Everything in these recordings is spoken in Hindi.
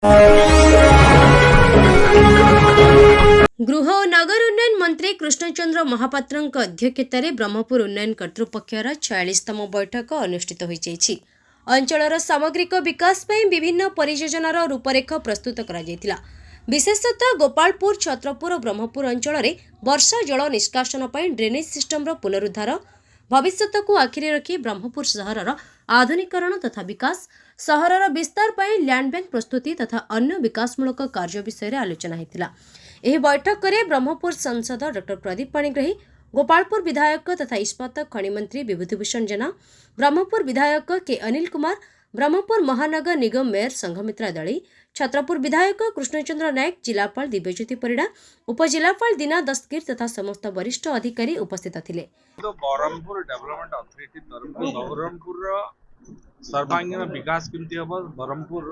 गृह और नगर उन्नयन मंत्री कृष्णचंद्र महापात्र अध्यक्षतार ब्रह्मपुर उन्नयन कर्तृपक्षर 46तम बैठक अनुष्ठित होईଯାଇଛି। अंचलर सामग्रिक विकास पर विभिन्न परियोजनार रूपरेख प्रस्तुत करा जायतिला। विशेषतः गोपालपुर, छत्रपुर और ब्रह्मपुर अंचल में वर्षा जल निष्कासन पर ड्रेनेज सिस्टम पुनरुद्धार, भविष्य को आखिरे रखी ब्रह्मपुर सहरर आधुनिकरण तथा विकास, सहरर विस्तार पर लैंड बैंक प्रस्तुति तथा अन्य विकासमूलक कार्य विषय आलोचना होता। ଏହି ବୈଠକରେ ବ୍ରହ୍ମପୁର ସାଂସଦ ଡକ୍ଟର ପ୍ରଦୀପ ପାଣିଗ୍ରାହୀ, ଗୋପାଳପୁର ବିଧାୟକ ତଥା ଇସ୍ପାତ ଖଣି ମନ୍ତ୍ରୀ ବିଭୂତିଭୂଷଣ ଜେନା, ବ୍ରହ୍ମପୁର ବିଧାୟକ କେ ଅନିଲ କୁମାର, ବ୍ରହ୍ମପୁର ମହାନଗର ନିଗମ ମେୟର ସଂଘମିତ୍ରା ଦଳେଇ, ଛତ୍ରପୁର ବିଧାୟକ କୃଷ୍ଣଚନ୍ଦ୍ର ନାୟକ, ଜିଲ୍ଲାପାଳ ଦିବ୍ୟଜ୍ୟୋତି ପରିଡ଼ା, ଉପଜିଲ୍ଲାପାଳ ଦୀନା ଦସ୍ତଗୀର ତଥା ସମସ୍ତ ବରିଷ୍ଠ ଅଧିକାରୀ ଉପସ୍ଥିତ ଥିଲେ। ବ୍ରହ୍ମପୁର ଡେଭଲପମେଣ୍ଟ ଅଥରିଟି ତରଫରୁ ନବରଙ୍ଗପୁରର सर्वांगीण विकास केमती हम ब्रह्मपुर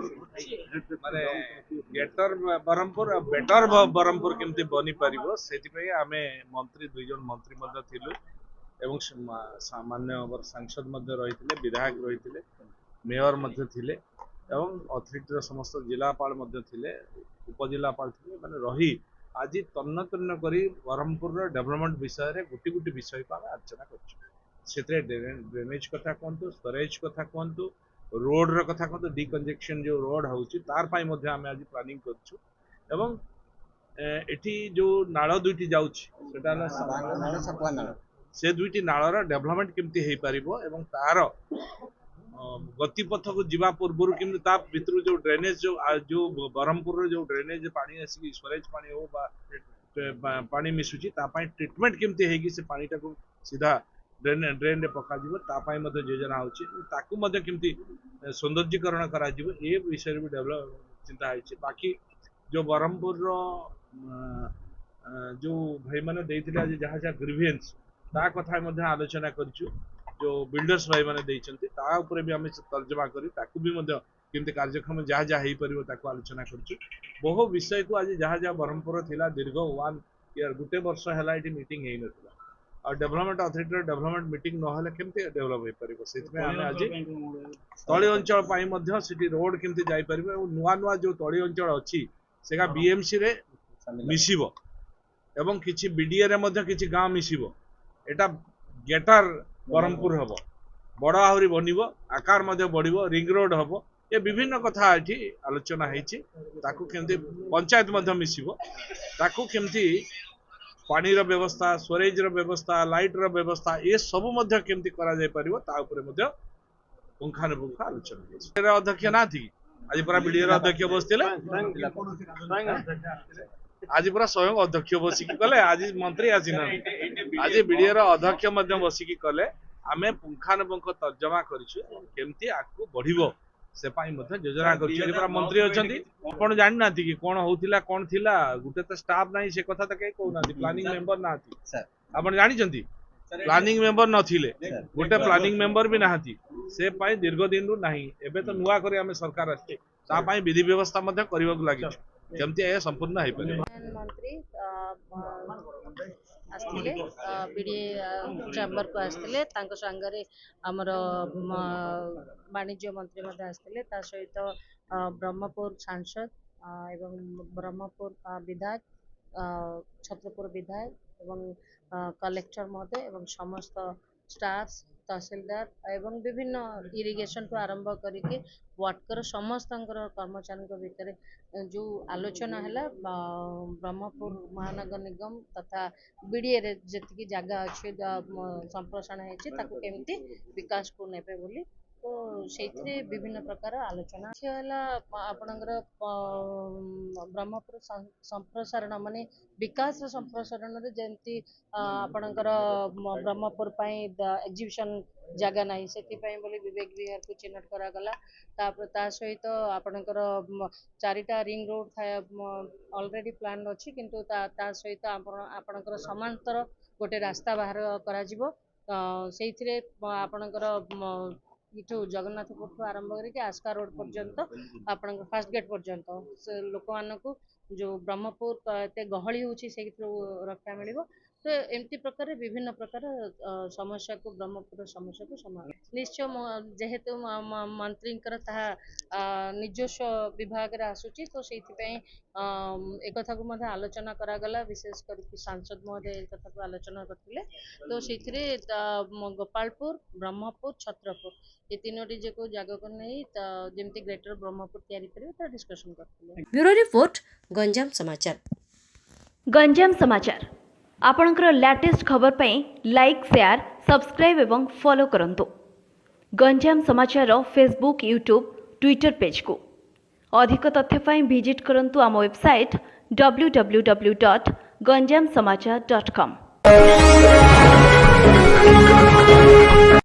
माने गेटर ब्रह्मपुर बेटर ब्रह्मपुर केमती बनी पारिबो सेति आम मंत्री दुई जन मंत्री सामान्य सांसद रही विधायक रही मेयर अथॉरिटी समस्त जिलापाल उपजिलापाल माने रही आज तन्न तन्न करी ब्रह्मपुर डेवलपमेंट विषय गोटी गोटी विषय को आम आलोचना कर ड्रेनेज कथा कहतु, स्टोरेज कथा कहतु, रोड कथा कहतु, डिकंजेक्शन जो रोड होची तार पाई मध्ये आमे आज प्लानिंग करछु एवं एठी जो नाळ दुईटी जाउछि सेटा से दुईटी नाळर डेवलपमेंट केमती हेई परिबो एवं तार गतिपथ को जीवा पूर्व केमती ता भितर जो ड्रेनेज जो ब्रह्मपुर जो ड्रेनेज पानी आसी स्टोरेज पानी हो बा पानी मिसुची ता पाई ट्रीटमेंट केमती हेगी से पानी टाको सीधा ड्रेन रे पका योजना होती सौंदर्यीकरण कर विषय भी डेवलप चिंता है। बाकी जो ब्रह्मपुर जो भाई मैंने आज जहाँ जहाँ ग्रीवियंस ता कथा आलोचना कर जो बिल्डर्स भाई मैंने भी आम तर्जमा करमती कार्यक्रम जहाँ जहाँ हो पार आलोचना कर बहु विषय को आज जहाँ जहाँ ब्रह्मपुर थिला दीर्घ 1 ईयर गोटे वर्ष है मीटिंग हो ना और डेवलपमेंट अथॉरिटी डेवलपमेंट मीटिंग नहले केमती डेवलप हो पारिबो सेतमे आमे आज तळी अंचल पाई मध्ये सिटी रोड केमती जाई पारिबो नुवा नुवा जो तळी अंचल अछि सेगा बीएमसी रे मिसिबो एवं किछि बीडीए रे मध्ये किछि गां मिसिबो एटा गेटर ब्रह्मपुर हबो बड़ आहुरी बनिबो आकार मध्ये बढ़िबो रिंग रोड हबो ये विभिन्न कथा अछि आलोचना हेछि ताकू केमती पंचायत मध्ये मिसिबो ताकू केमती पानी रो व्यवस्था स्टोरेज रो व्यवस्था लाइट रो व्यवस्था ये सब केमती करा जाय परिबो ता ऊपर पुंखानुपुंख आलोचना अध्यक्ष ना थी आज पूरा बीडीए अध्यक्ष बसथिले आज पूरा स्वयं अध्यक्ष बसिकी कले आज मंत्री आसी ना आज बीडीए अध्यक्ष बसिकी कले आमे पुंखानुपुंख तर्जमा करिछु केमती आकु बढ़िबो से पाई योजना कर मंत्री अच्छा आप जानी ना कि कौन होता कौन थिला गोटे तो स्टाफ ना से कथा तो कहीं कहना प्लानिंग मेंबर ना आप जानी प्लानिंग मेंबर नथिले गोटे प्लानिंग मेंबर भी ना से पाई दीर्घ दिन रु नाही एबे तो नुआ करे आमे सरकार आछे ता पाई विधि व्यवस्था मध्ये करबाक लागि केमती ए संपूर्ण है पारे मंत्री आसथिले बीडीए चैम्बर को आसथिले तांको संगरे हमर वाणिज्य मंत्री मध्ये आसथिले ता सहित ब्रह्मपुर सांसद एवं ब्रह्मपुर विधायक छत्रपुर विधायक एवं कलेक्टर महोदय एवं समस्त स्टाफ तहसीलदार एवं विभिन्न इरिगेशन को आरंभ करके वाटकर समस्त कर्मचारी भितर जो आलोचना है ब्रह्मपुर महानगर निगम तथा बीडीए रे जी जगह अच्छे संप्रसारण होती विकास को नेबे बोली तो से विभिन्न प्रकार आलोचना आपणकर ब्रह्मपुर संप्रसारण माने विकास संप्रसारण जमती आपणकर ब्रह्मपुर एग्जिबिशन जगह ना से विवेक विहार को चिन्हट करागला सहित आपणकर 4टा रिंग रोड था ऑलरेडी प्लान अच्छी किंतु सहित आपणकर समांतर गोटे रास्ता बाहर करा जिवो से आपणकर इठू जगन्नाथपुर ठू आरंभ करके आस्का रोड पर्यंत आपण फास्ट गेट पर्यंत लोक मानक जो ब्रह्मपुर एत गहली होची से रक्षा मिलिबो तो एमती प्रकार विभिन्न प्रकार समस्या को ब्रह्मपुर समस्या को समाधान निश्चय जेहेतु मंत्री निजस्व विभाग रे आसुची तो से एक कथा को आलोचना करागला विशेष करके सांसद महोदय एक कथा को आलोचना करथिले तो से गोपालपुर ब्रह्मपुर छत्रपुर ये तीनोटी जो जगह को नहीं जमती ग्रेटर ब्रह्मपुर तैयारी करिवे डिस्कशन करथिले। ब्यूरो रिपोर्ट गंजाम समाचार। गंजाम समाचार आपणकर लेटेस्ट खबर पई लाइक शेयर सब्सक्राइब एवं फॉलो करंतु। गंजाम समाचार फेसबुक यूट्यूब ट्विटर पेज को अधिक तथ्य पई विजिट करंतु आम वेबसाइट www.ganjamsamachar.com।